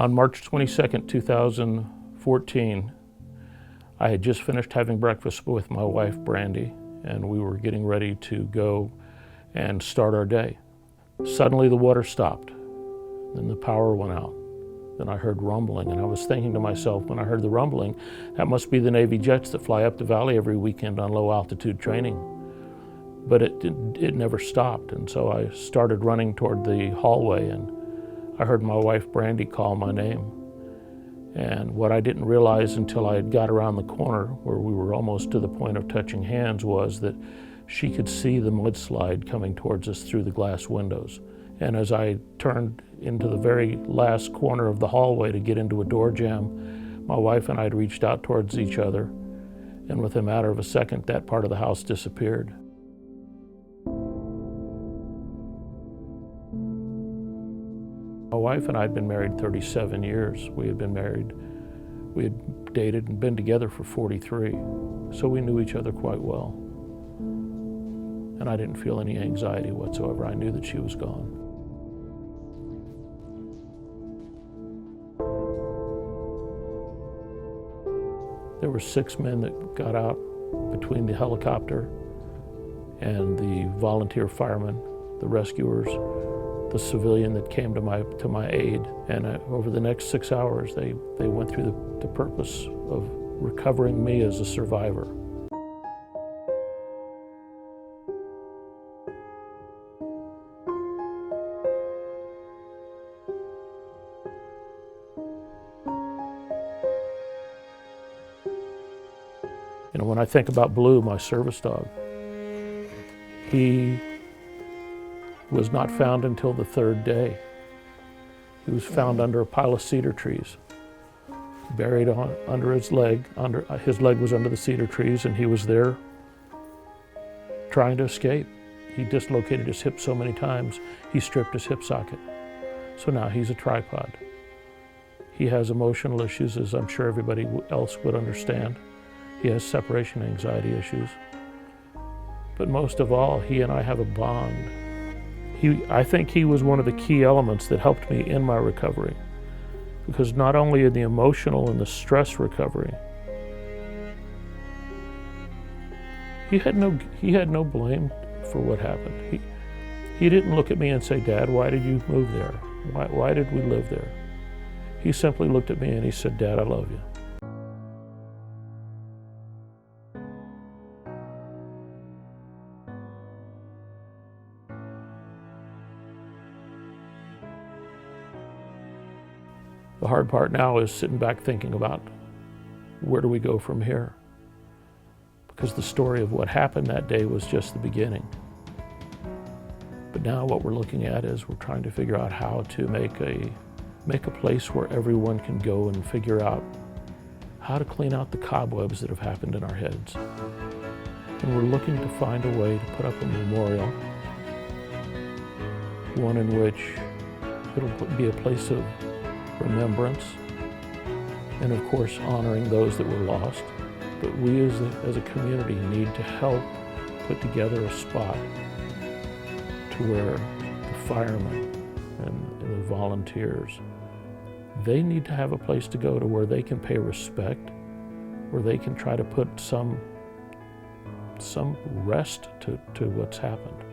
On March 22nd, 2014, I had just finished having breakfast with my wife, Brandy, and we were getting ready to go and start our day. Suddenly the water stopped, then the power went out. Then I heard rumbling, and I was thinking to myself when I heard the rumbling, that must be the Navy jets that fly up the valley every weekend on low altitude training. But it never stopped, and so I started running toward the hallway, and I heard my wife Brandy call my name. And what I didn't realize until I had got around the corner, where we were almost to the point of touching hands, was that she could see the mudslide coming towards us through the glass windows. And as I turned into the very last corner of the hallway to get into a door jamb, my wife and I had reached out towards each other, and within a matter of a second, that part of the house disappeared. My wife and I had been married 37 years. We had dated and been together for 43, so we knew each other quite well. And I didn't feel any anxiety whatsoever. I knew that she was gone. There were 6 men that got out between the helicopter and the volunteer firemen, the rescuers, the civilian that came to my aid, and over the next 6 hours they went through the purpose of recovering me as a survivor. You know, when I think about Blue, my service dog, he was not found until the 3rd day. He was found under a pile of cedar trees, buried under his leg. His leg was under the cedar trees, and he was there trying to escape. He dislocated his hip so many times, he stripped his hip socket. So now he's a tripod. He has emotional issues, as I'm sure everybody else would understand. He has separation anxiety issues. But most of all, he and I have a bond. I think he was one of the key elements that helped me in my recovery, because not only in the emotional and the stress recovery, he had no blame for what happened. He didn't look at me and say, "Dad, why did you move there? Why did we live there?" He simply looked at me and he said, "Dad, I love you." The hard part now is sitting back thinking about where do we go from here? Because the story of what happened that day was just the beginning. But now what we're looking at is we're trying to figure out how to make a place where everyone can go and figure out how to clean out the cobwebs that have happened in our heads. And we're looking to find a way to put up a memorial, one in which it'll be a place of remembrance, and of course honoring those that were lost. But we as a community need to help put together a spot to where the firemen and the volunteers, they need to have a place to go to where they can pay respect, where they can try to put some rest to what's happened.